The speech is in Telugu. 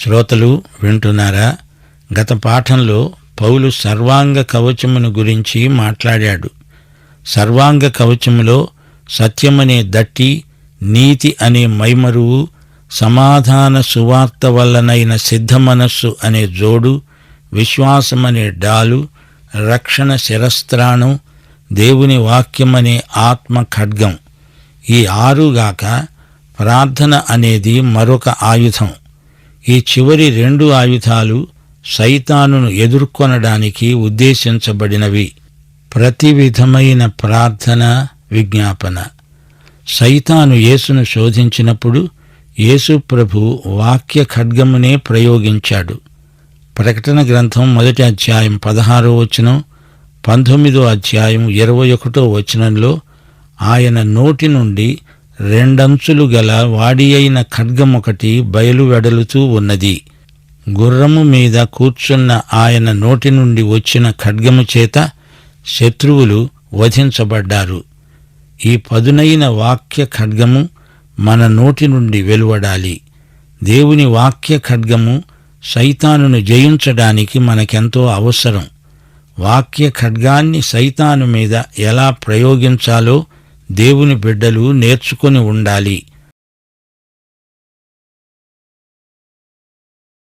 శ్రోతలు వింటున్నారా? గత పాఠంలో పౌలు సర్వాంగ కవచమును గురించి మాట్లాడాడు. సర్వాంగ కవచములో సత్యమనే దట్టి, నీతి అనే మైమరువు, సమాధాన సువార్త వల్లనైన సిద్ధమనస్సు అనే జోడు, విశ్వాసమనే డాలు, రక్షణ శిరస్త్రాణం, దేవుని వాక్యమనే ఆత్మ ఖడ్గం. ఈ ఆరుగాక ప్రార్థన అనేది మరొక ఆయుధం. ఈ చివరి రెండు ఆయుధాలు సైతానును ఎదుర్కొనడానికి ఉద్దేశించబడినవి. ప్రతి విధమైన ప్రార్థన, విజ్ఞాపన. సైతాను యేసును శోధించినప్పుడు యేసు ప్రభు వాక్య ఖడ్గమునే ప్రయోగించాడు. ప్రకటన గ్రంథం 1వ అధ్యాయం 16వ వచనం, 19వ అధ్యాయం 21వ వచనంలో ఆయన నోటి నుండి రెండంచులు గల వాడి అయిన ఖడ్గమొకటి బయలువెడలుతూ ఉన్నది. గుర్రము మీద కూర్చున్న ఆయన నోటి నుండి వచ్చిన ఖడ్గము చేత శత్రువులు వధించబడ్డారు. ఈ పదునైన వాక్య ఖడ్గము మన నోటి నుండి వెలువడాలి. దేవుని వాక్య ఖడ్గము సైతానును జయించడానికి మనకెంతో అవసరం. వాక్య ఖడ్గాన్ని సైతాను మీద ఎలా ప్రయోగించాలో దేవుని బిడ్డలు నేర్చుకొని ఉండాలి.